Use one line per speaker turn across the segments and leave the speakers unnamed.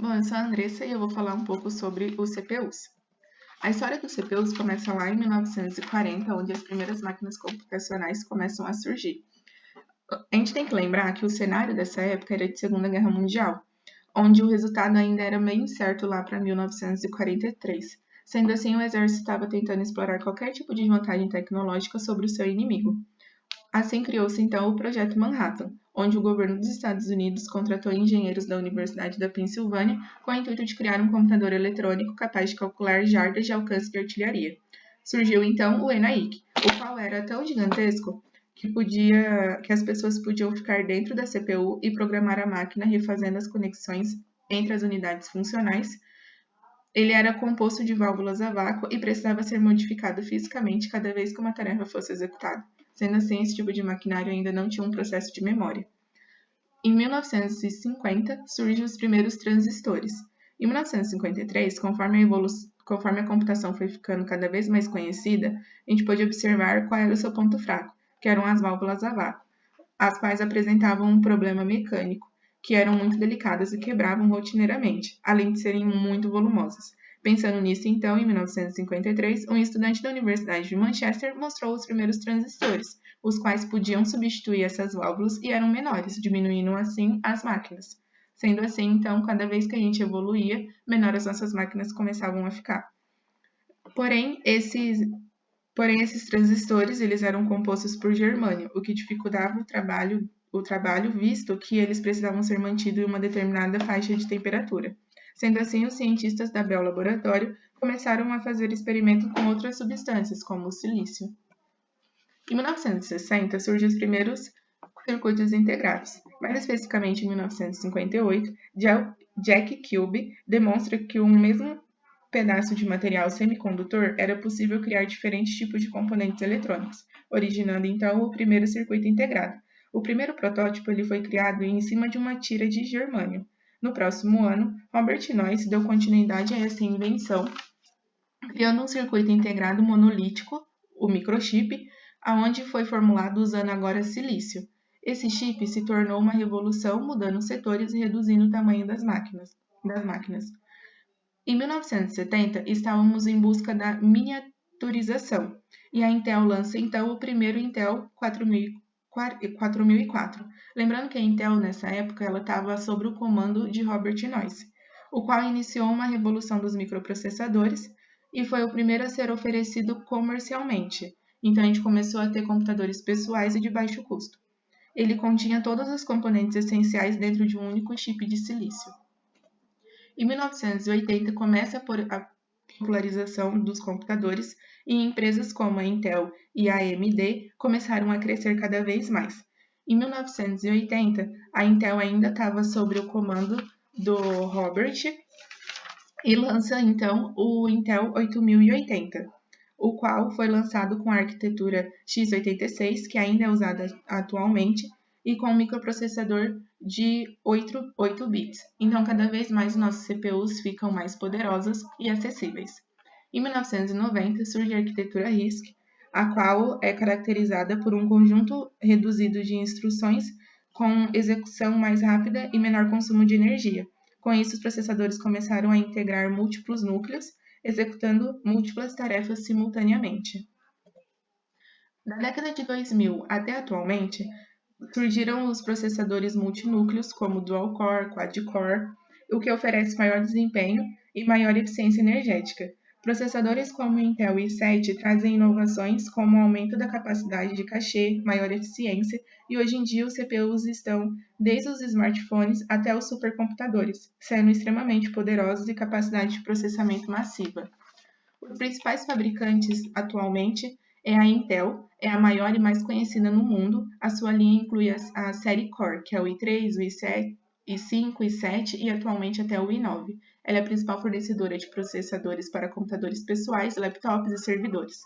Bom, eu sou a Andressa e eu vou falar um pouco sobre os CPUs. A história dos CPUs começa lá em 1940, onde as primeiras máquinas computacionais começam a surgir. A gente tem que lembrar que o cenário dessa época era de Segunda Guerra Mundial, onde o resultado ainda era meio incerto lá para 1943. Sendo assim, o exército estava tentando explorar qualquer tipo de vantagem tecnológica sobre o seu inimigo. Assim criou-se então o Projeto Manhattan, onde o governo dos Estados Unidos contratou engenheiros da Universidade da Pensilvânia com o intuito de criar um computador eletrônico capaz de calcular jardas de alcance de artilharia. Surgiu então o ENIAC, o qual era tão gigantesco que as pessoas podiam ficar dentro da CPU e programar a máquina refazendo as conexões entre as unidades funcionais. Ele era composto de válvulas a vácuo e precisava ser modificado fisicamente cada vez que uma tarefa fosse executada. Sendo assim, esse tipo de maquinário ainda não tinha um processo de memória. Em 1950, surgem os primeiros transistores. Em 1953, conforme a computação foi ficando cada vez mais conhecida, a gente pôde observar qual era o seu ponto fraco, que eram as válvulas a vácuo, as quais apresentavam um problema mecânico, que eram muito delicadas e quebravam rotineiramente, além de serem muito volumosas. Pensando nisso, então, em 1953, um estudante da Universidade de Manchester mostrou os primeiros transistores, os quais podiam substituir essas válvulas e eram menores, diminuindo assim as máquinas. Sendo assim, então, cada vez que a gente evoluía, menor as nossas máquinas começavam a ficar. Porém, esses transistores eles eram compostos por germânio, o que dificultava o trabalho visto que eles precisavam ser mantidos em uma determinada faixa de temperatura. Sendo assim, os cientistas da Bell Laboratorio começaram a fazer experimentos com outras substâncias, como o silício. Em 1960, surgem os primeiros circuitos integrados. Mais especificamente, em 1958, Jack Kilby demonstra que o mesmo pedaço de material semicondutor era possível criar diferentes tipos de componentes eletrônicos, originando então o primeiro circuito integrado. O primeiro protótipo ele foi criado em cima de uma tira de germânio. No próximo ano, Robert Noyce deu continuidade a essa invenção, criando um circuito integrado monolítico, o microchip, aonde foi formulado usando agora silício. Esse chip se tornou uma revolução, mudando os setores e reduzindo o tamanho das máquinas. Em 1970, estávamos em busca da miniaturização, e a Intel lança então o primeiro Intel 4004. Lembrando que a Intel, nessa época, ela estava sob o comando de Robert Noyce, o qual iniciou uma revolução dos microprocessadores e foi o primeiro a ser oferecido comercialmente. Então, a gente começou a ter computadores pessoais e de baixo custo. Ele continha todos os componentes essenciais dentro de um único chip de silício. Em 1980, começa a popularização dos computadores e empresas como a Intel e a AMD começaram a crescer cada vez mais. Em 1980, a Intel ainda estava sob o comando do Robert e lança então o Intel 8080, o qual foi lançado com a arquitetura x86, que ainda é usada atualmente, e com um microprocessador de 8 bits. Então, cada vez mais nossos CPUs ficam mais poderosas e acessíveis. Em 1990, surge a arquitetura RISC, a qual é caracterizada por um conjunto reduzido de instruções com execução mais rápida e menor consumo de energia. Com isso, os processadores começaram a integrar múltiplos núcleos, executando múltiplas tarefas simultaneamente. Da década de 2000 até atualmente, surgiram os processadores multinúcleos, como dual-core, quad-core, o que oferece maior desempenho e maior eficiência energética. Processadores como o Intel i7 trazem inovações como o aumento da capacidade de cache, maior eficiência, e hoje em dia os CPUs estão desde os smartphones até os supercomputadores, sendo extremamente poderosos e capacidade de processamento massiva. Os principais fabricantes atualmente é a Intel, é a maior e mais conhecida no mundo. A sua linha inclui a série Core, que é o i3, o i7, i5, i7 e atualmente até o i9. Ela é a principal fornecedora de processadores para computadores pessoais, laptops e servidores.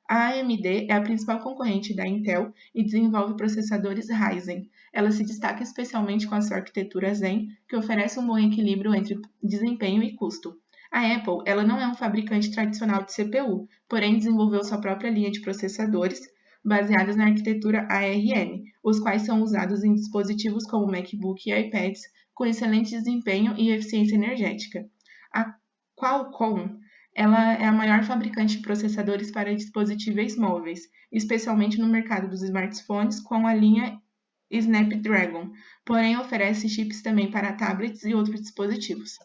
A AMD é a principal concorrente da Intel e desenvolve processadores Ryzen. Ela se destaca especialmente com a sua arquitetura Zen, que oferece um bom equilíbrio entre desempenho e custo. A Apple, ela não é um fabricante tradicional de CPU, porém desenvolveu sua própria linha de processadores baseados na arquitetura ARM, os quais são usados em dispositivos como MacBook e iPads com excelente desempenho e eficiência energética. A Qualcomm ela é a maior fabricante de processadores para dispositivos móveis, especialmente no mercado dos smartphones com a linha Snapdragon, porém oferece chips também para tablets e outros dispositivos.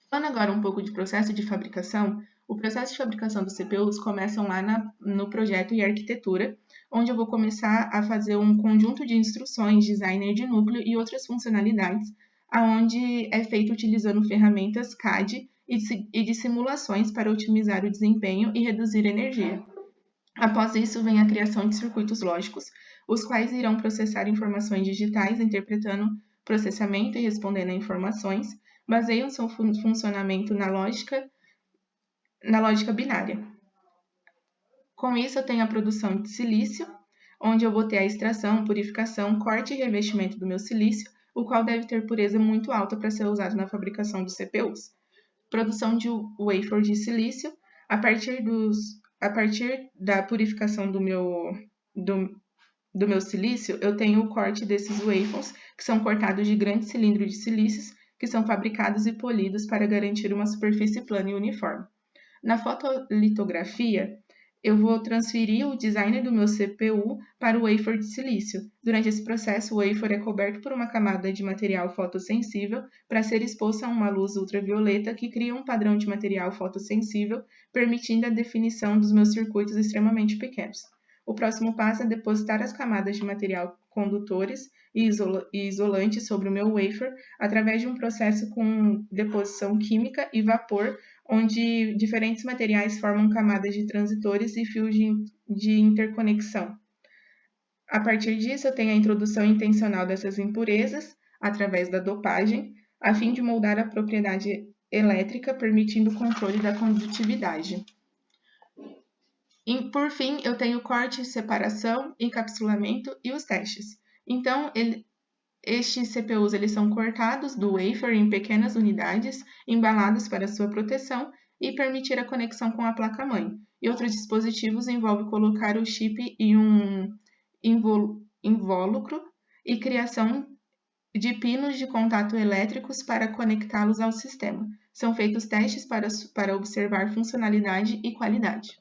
Falando agora um pouco de processo de fabricação, o processo de fabricação dos CPUs começam lá no projeto e arquitetura, onde eu vou começar a fazer um conjunto de instruções, designer de núcleo e outras funcionalidades, aonde é feito utilizando ferramentas CAD e de simulações para otimizar o desempenho e reduzir a energia. Após isso, vem a criação de circuitos lógicos, os quais irão processar informações digitais, interpretando processamento e respondendo a informações, baseiam seu funcionamento na lógica binária. Com isso, eu tenho a produção de silício, onde eu vou ter a extração, purificação, corte e revestimento do meu silício, o qual deve ter pureza muito alta para ser usado na fabricação dos CPUs. Produção de wafer de silício, a partir da purificação do meu silício, eu tenho o corte desses wafers, que são cortados de grandes cilindros de silícios, que são fabricados e polidos para garantir uma superfície plana e uniforme. Na fotolitografia, eu vou transferir o designer do meu CPU para o wafer de silício. Durante esse processo, o wafer é coberto por uma camada de material fotossensível para ser exposto a uma luz ultravioleta que cria um padrão de material fotossensível, permitindo a definição dos meus circuitos extremamente pequenos. O próximo passo é depositar as camadas de material condutores e isolantes sobre o meu wafer através de um processo com deposição química e vapor, onde diferentes materiais formam camadas de transitores e fios de interconexão. A partir disso, eu tenho a introdução intencional dessas impurezas através da dopagem, a fim de moldar a propriedade elétrica, permitindo o controle da condutividade. E, por fim, eu tenho corte, separação, encapsulamento e os testes. Então, estes CPUs eles são cortados do wafer em pequenas unidades, embalados para sua proteção e permitir a conexão com a placa-mãe. E outros dispositivos envolvem colocar o chip em um invólucro e criação de pinos de contato elétricos para conectá-los ao sistema. São feitos testes para observar funcionalidade e qualidade.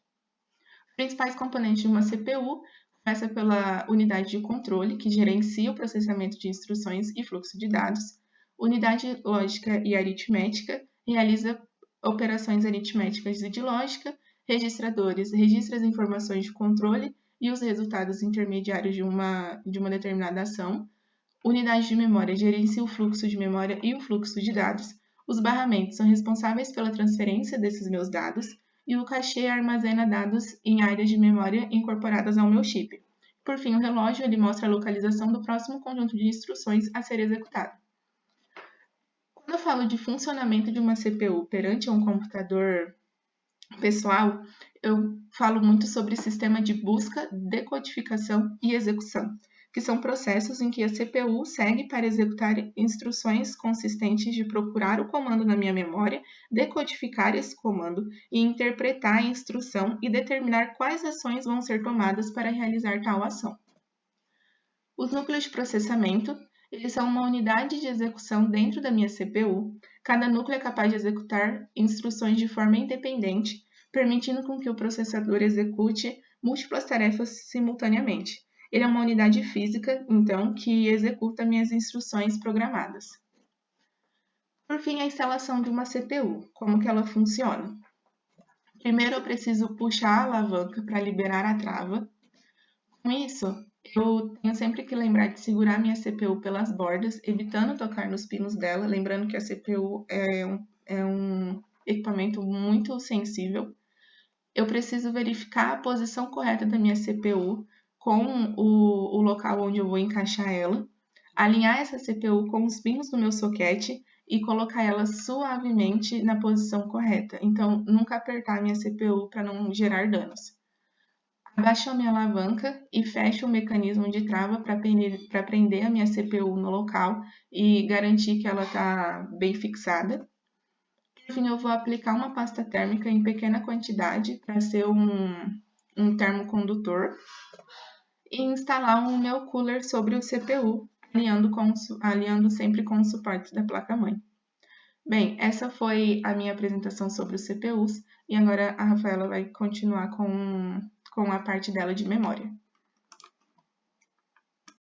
Os principais componentes de uma CPU começa pela unidade de controle, que gerencia o processamento de instruções e fluxo de dados. Unidade lógica e aritmética realiza operações aritméticas e de lógica. Registradores registra as informações de controle e os resultados intermediários de uma determinada ação. Unidade de memória gerencia o fluxo de memória e o fluxo de dados. Os barramentos são responsáveis pela transferência desses meus dados. E o cache armazena dados em áreas de memória incorporadas ao meu chip. Por fim, o relógio ele mostra a localização do próximo conjunto de instruções a ser executado. Quando eu falo de funcionamento de uma CPU perante um computador pessoal, eu falo muito sobre sistema de busca, decodificação e execução, que são processos em que a CPU segue para executar instruções consistentes de procurar o comando na minha memória, decodificar esse comando e interpretar a instrução e determinar quais ações vão ser tomadas para realizar tal ação. Os núcleos de processamento, eles são uma unidade de execução dentro da minha CPU. Cada núcleo é capaz de executar instruções de forma independente, permitindo com que o processador execute múltiplas tarefas simultaneamente. Ele é uma unidade física, então, que executa minhas instruções programadas. Por fim, a instalação de uma CPU. Como que ela funciona? Primeiro, eu preciso puxar a alavanca para liberar a trava. Com isso, eu tenho sempre que lembrar de segurar minha CPU pelas bordas, evitando tocar nos pinos dela, lembrando que a CPU é um equipamento muito sensível. Eu preciso verificar a posição correta da minha CPU, com o local onde eu vou encaixar ela, alinhar essa CPU com os pinos do meu soquete e colocar ela suavemente na posição correta. Então, nunca apertar a minha CPU para não gerar danos. Abaixo a minha alavanca e fecho o mecanismo de trava para prender a minha CPU no local e garantir que ela está bem fixada. Por fim, eu vou aplicar uma pasta térmica em pequena quantidade para ser um termocondutor e instalar o meu cooler sobre o CPU alinhando sempre com o suporte da placa-mãe. Bem, essa foi a minha apresentação sobre os CPUs, e agora a Rafaela vai continuar com a parte dela de memória.